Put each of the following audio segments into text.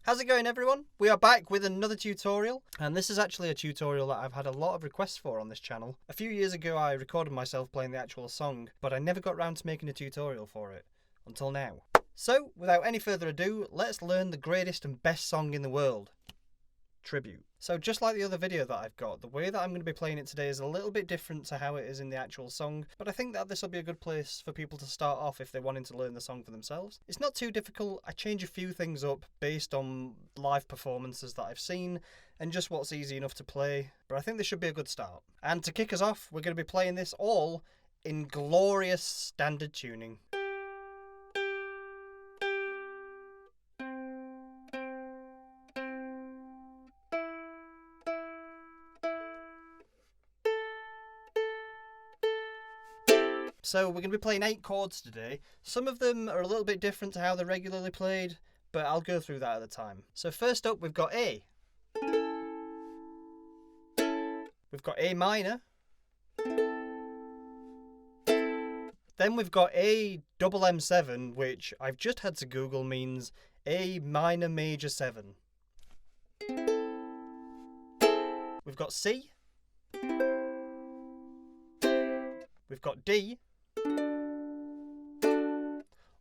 How's it going, everyone? We are back with another tutorial, and this is actually a tutorial that I've had a lot of requests for on this channel. A few years ago I recorded myself playing the actual song, but I never got around to making a tutorial for it, until now. So, without any further ado, let's learn the greatest and best song in the world. Tribute. So just like the other video that I've got, the way that I'm going to be playing it today is a little bit different to how it is in the actual song, but I think that this will be a good place for people to start off if they're wanting to learn the song for themselves. It's not too difficult. I change a few things up based on live performances that I've seen and just what's easy enough to play, but I think this should be a good start. And to kick us off, we're going to be playing this all in glorious standard tuning. So we're going to be playing 8 chords today. Some of them are a little bit different to how they're regularly played, but I'll go through that at a time. So first up, we've got A. We've got A minor. Then we've got A double M7, which I've just had to Google means A minor major 7. We've got C. We've got D.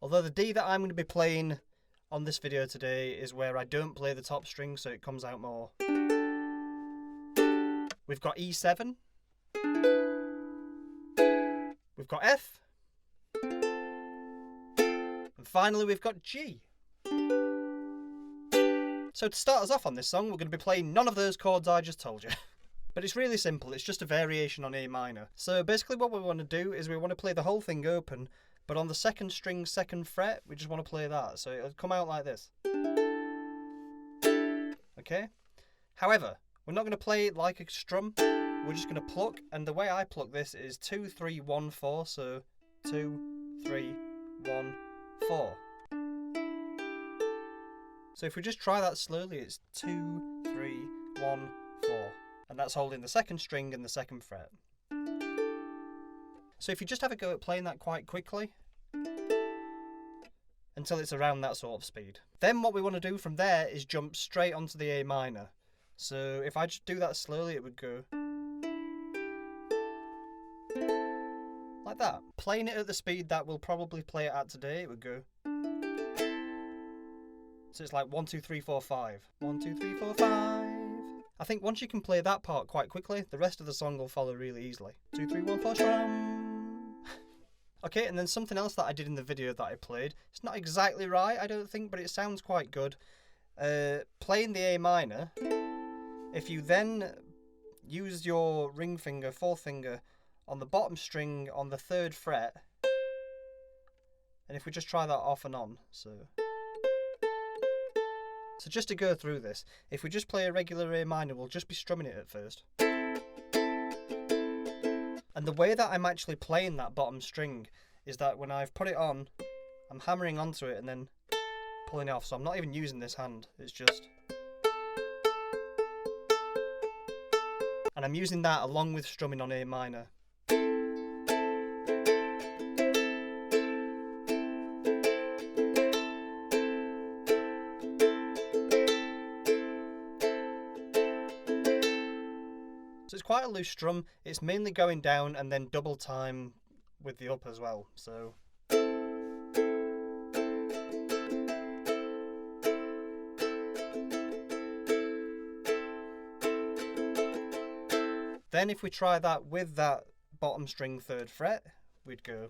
Although the D that I'm going to be playing on this video today is where I don't play the top string, so it comes out more. We've got E7. We've got F. And finally we've got G. So to start us off on this song, we're going to be playing none of those chords I just told you. But it's really simple, it's just a variation on A minor. So basically what we want to do is we want to play the whole thing open, but on the second string, second fret, we just want to play that. So it'll come out like this. Okay? However, we're not going to play it like a strum, we're just going to pluck, and the way I pluck this is 2, 3, 1, 4, so 2, 3, 1, 4. So if we just try that slowly, it's 2, 3, 1, 4. And that's holding the second string and the second fret. So if you just have a go at playing that quite quickly, until it's around that sort of speed. Then what we want to do from there is jump straight onto the A minor. So if I just do that slowly, it would go like that. Playing it at the speed that we'll probably play it at today, it would go. So it's like 1, 2, 3, 4, 5. 1, 2, 3, 4, 5. I think once you can play that part quite quickly, the rest of the song will follow really easily. 2, 3, 1, 4, strum. Okay, and then something else that I did in the video that I played. It's not exactly right, I don't think, but it sounds quite good. Playing the A minor, if you then use your ring finger, fourth finger, on the bottom string on the 3rd fret, and if we just try that off and on, so just to go through this, if we just play a regular A minor, we'll just be strumming it at first. And the way that I'm actually playing that bottom string is that when I've put it on, I'm hammering onto it and then pulling it off. So I'm not even using this hand, it's just... And I'm using that along with strumming on A minor. So it's quite a loose strum, it's mainly going down and then double time with the up as well, so. Then if we try that with that bottom string 3rd fret, we'd go.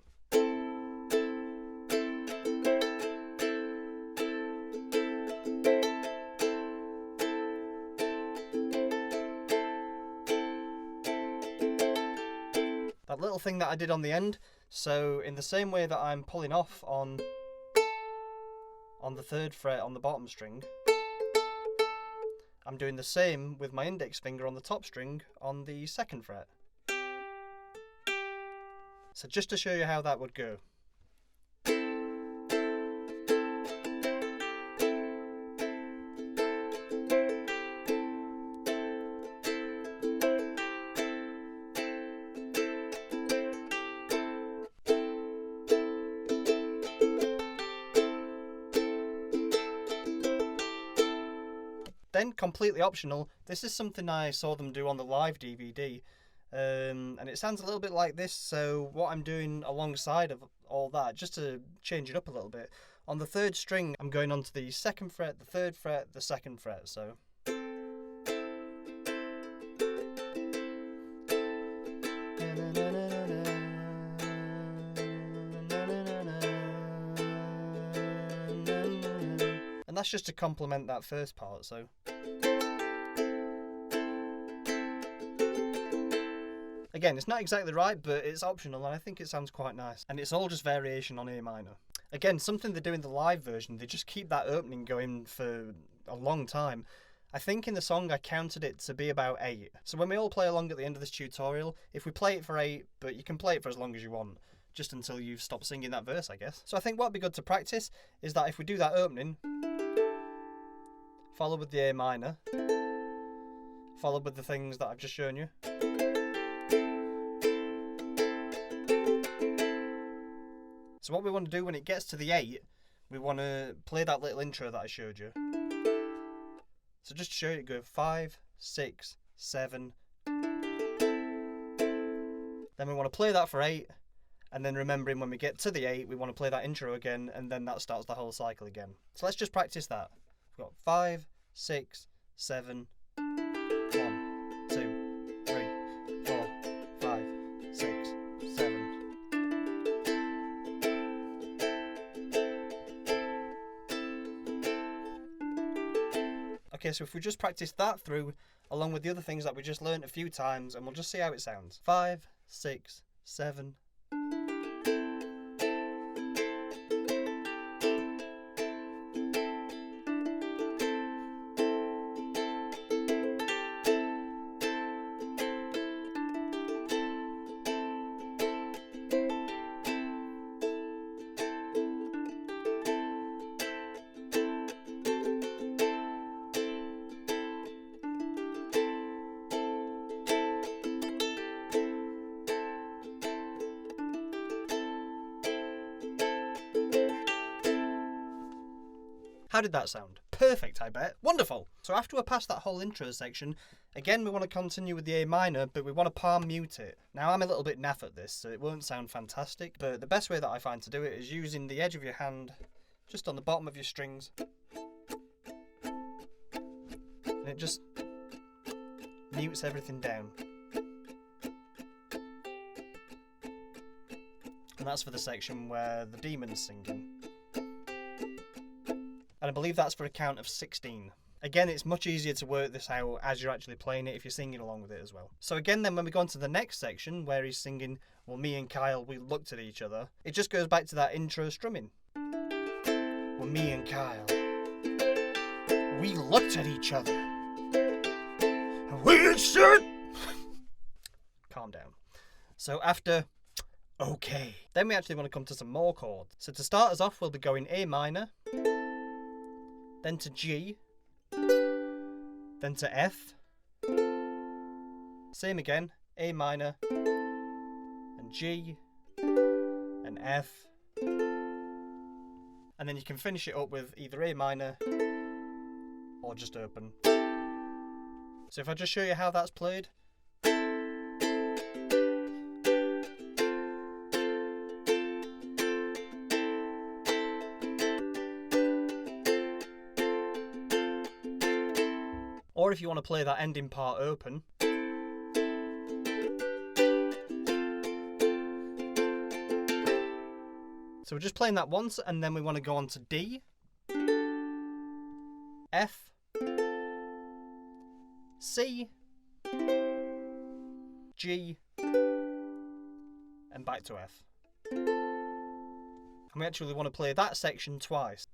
That little thing that I did on the end, so in the same way that I'm pulling off on the 3rd fret on the bottom string, I'm doing the same with my index finger on the top string on the 2nd fret. So just to show you how that would go. Then, completely optional, this is something I saw them do on the live DVD. And it sounds a little bit like this, so what I'm doing alongside of all that, just to change it up a little bit, on the 3rd string, I'm going onto the 2nd fret, the 3rd fret, the 2nd fret, so... And that's just to complement that first part, so... Again, it's not exactly right, but it's optional, and I think it sounds quite nice. And it's all just variation on A minor. Again, something they do in the live version, they just keep that opening going for a long time. I think in the song I counted it to be about 8. So when we all play along at the end of this tutorial, if we play it for 8, but you can play it for as long as you want, just until you've stopped singing that verse, I guess. So I think what would be good to practice is that if we do that opening, followed with the A minor, followed with the things that I've just shown you. So what we want to do when it gets to the 8, we want to play that little intro that I showed you. So just to show you, go 5, 6, 7. Then we want to play that for 8, and then remembering when we get to the 8, we want to play that intro again, and then that starts the whole cycle again. So let's just practice that. We've got 5, 6, 7, 1, 2, 3, 4, 5, 6, 7. Okay, so if we just practice that through, along with the other things that we just learnt a few times, and we'll just see how it sounds. 5, 6, 7. How did that sound? Perfect, I bet. Wonderful! So after we're past that whole intro section, again we want to continue with the A minor, but we want to palm mute it. Now I'm a little bit naff at this, so it won't sound fantastic, but the best way that I find to do it is using the edge of your hand just on the bottom of your strings. And it just mutes everything down. And that's for the section where the demon's singing. And I believe that's for a count of 16. Again, it's much easier to work this out as you're actually playing it if you're singing along with it as well. So again then, when we go on to the next section where he's singing, well, me and Kyle, we looked at each other, it just goes back to that intro strumming. Well, me and Kyle, we looked at each other. We should... Calm down. So after... okay. Then we actually want to come to some more chords. So to start us off, we'll be going A minor, then to G, then to F, same again, A minor, and G, and F, and then you can finish it up with either A minor, or just open. So if I just show you how that's played. Or if you want to play that ending part open. So we're just playing that once, and then we want to go on to D, F, C, G, and back to F. And we actually want to play that section twice.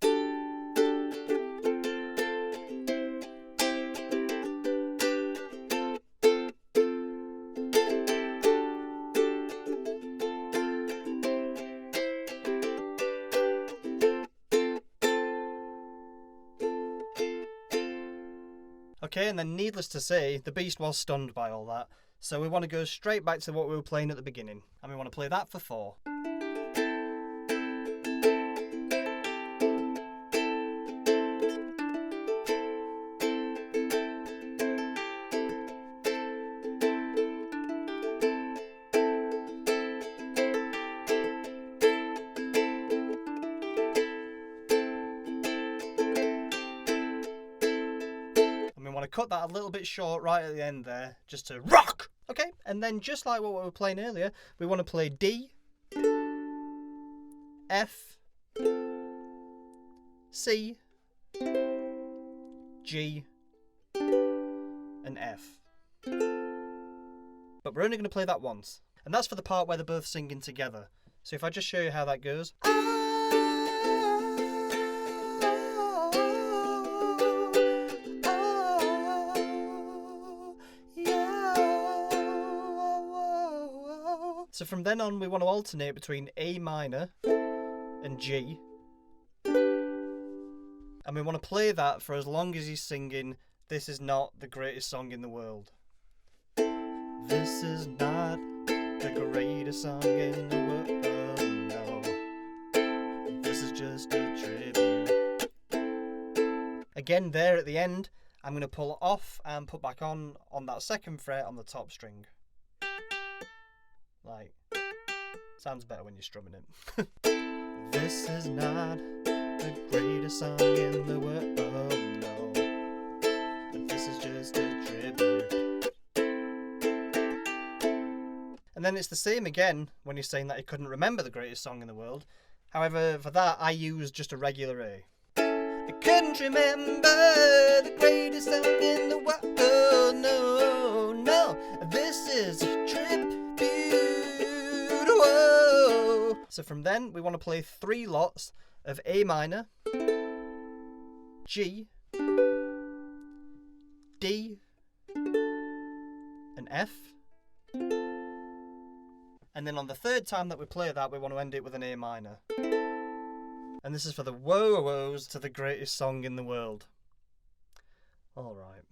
Okay, and then needless to say, the beast was stunned by all that, so we want to go straight back to what we were playing at the beginning, and we want to play that for 4. want to cut that a little bit short right at the end there, just to rock! Okay, and then just like what we were playing earlier, we want to play D, F, C, G, and F. But we're only going to play that once. And that's for the part where they're both singing together. So if I just show you how that goes. So from then on, we want to alternate between A minor and G. And we want to play that for as long as he's singing, "This is not the greatest song in the world." This is not the greatest song in the world, no. This is just a tribute. Again, there at the end, I'm going to pull it off and put back on that second fret on the top string. Like, sounds better when you're strumming it. This is not the greatest song in the world, no. This is just a tribute. And then it's the same again when he's saying that he couldn't remember the greatest song in the world. However, for that, I used just a regular A. I couldn't remember the greatest song in the world, no, no. This is a tribute. Whoa. So from then, we want to play 3 lots of A minor, G, D, and F. And then on the third time that we play that, we want to end it with an A minor. And this is for the whoa-woes to the greatest song in the world. Alright.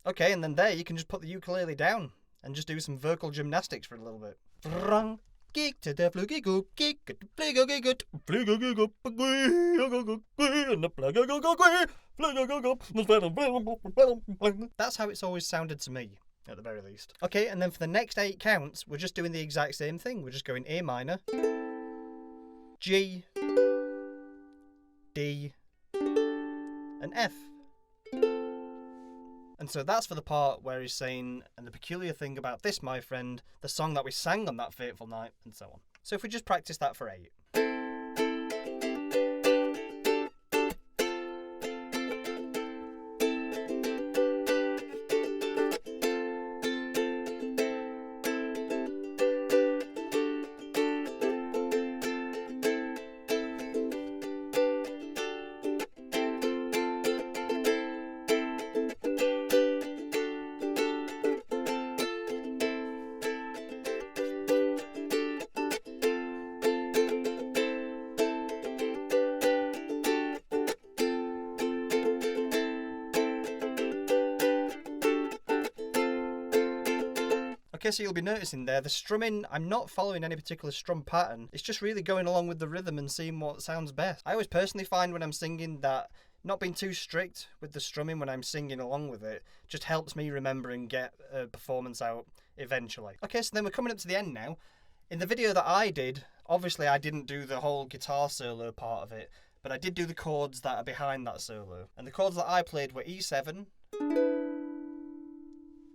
Okay, and then there you can just put the ukulele down and just do some vocal gymnastics for a little bit. That's how it's always sounded to me, at the very least. Okay, and then for the next 8 counts, we're just doing the exact same thing. We're just going A minor, G, D, and F. And so that's for the part where he's saying, "And the peculiar thing about this, my friend, the song that we sang on that fateful night," and so on. So if we just practice that for 8. Okay, so you'll be noticing there, the strumming, I'm not following any particular strum pattern. It's just really going along with the rhythm and seeing what sounds best. I always personally find when I'm singing that not being too strict with the strumming when I'm singing along with it just helps me remember and get a performance out eventually. Okay, so then we're coming up to the end now. In the video that I did, obviously I didn't do the whole guitar solo part of it, but I did do the chords that are behind that solo. And the chords that I played were E7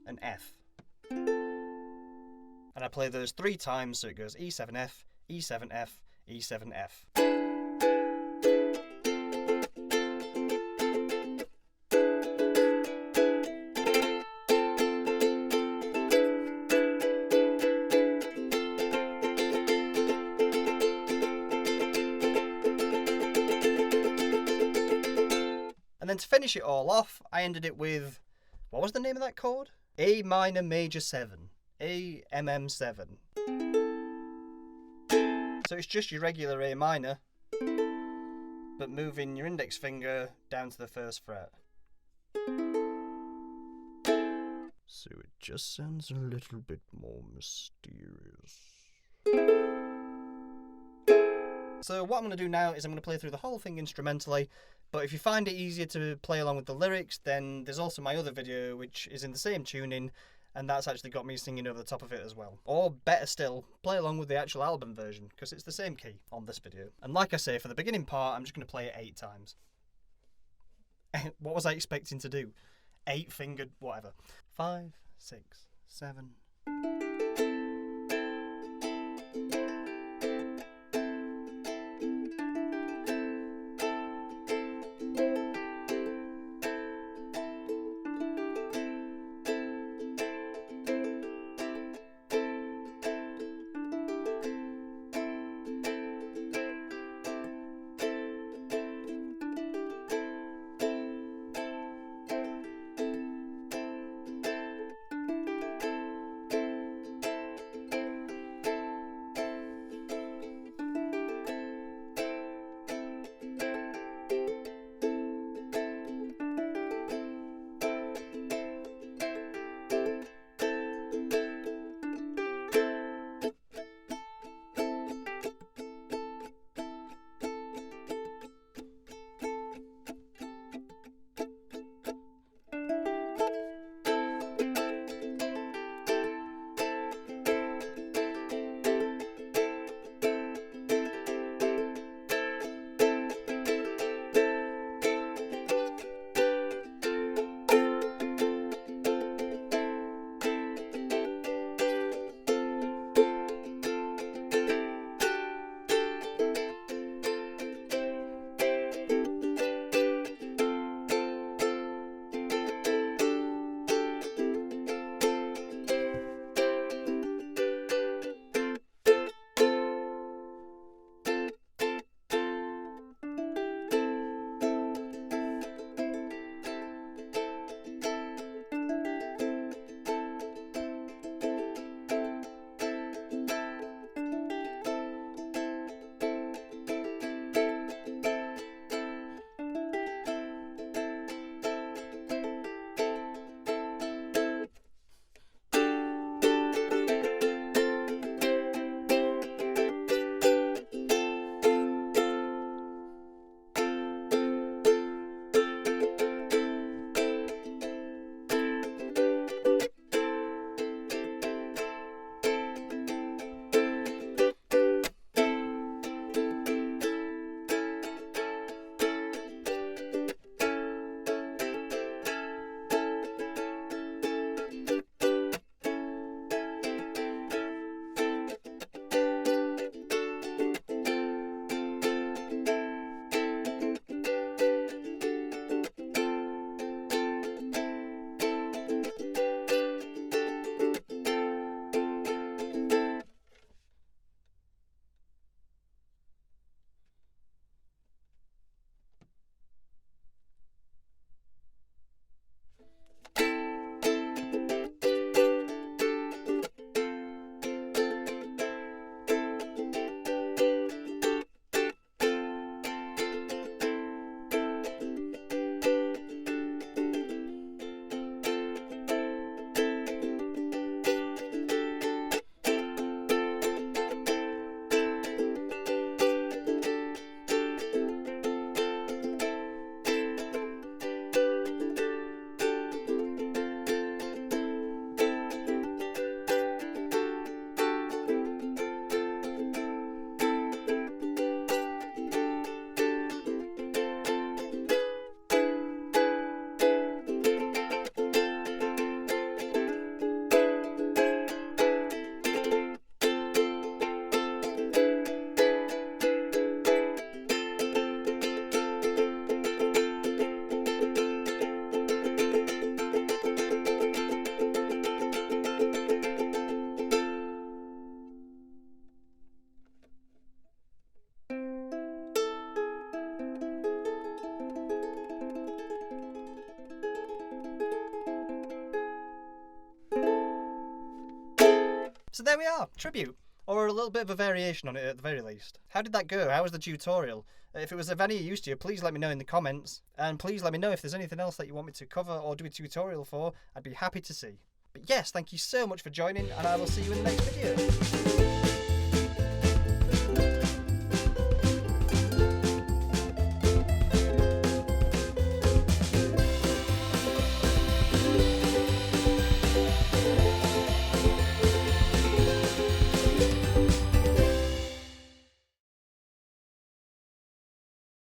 and F. And I play those 3 times, so it goes E7F, E7F, E7F. And then to finish it all off, I ended it with, what was the name of that chord? A minor major 7. A-MM-7. So it's just your regular A minor, but moving your index finger down to the 1st fret. So it just sounds a little bit more mysterious. So what I'm going to do now is I'm going to play through the whole thing instrumentally, But if you find it easier to play along with the lyrics, then there's also my other video which is in the same tuning, and that's actually got me singing over the top of it as well. Or better still, play along with the actual album version, because it's the same key on this video. And like I say, for the beginning part, I'm just going to play it 8 times. What was I expecting to do? 8-fingered, whatever. 5, 6, 7... So there we are, tribute, or a little bit of a variation on it at the very least. How did that go? How was the tutorial? If it was of any use to you, please let me know in the comments, and please let me know if there's anything else that you want me to cover or do a tutorial for. I'd be happy to see. But yes, thank you so much for joining, and I will see you in the next video.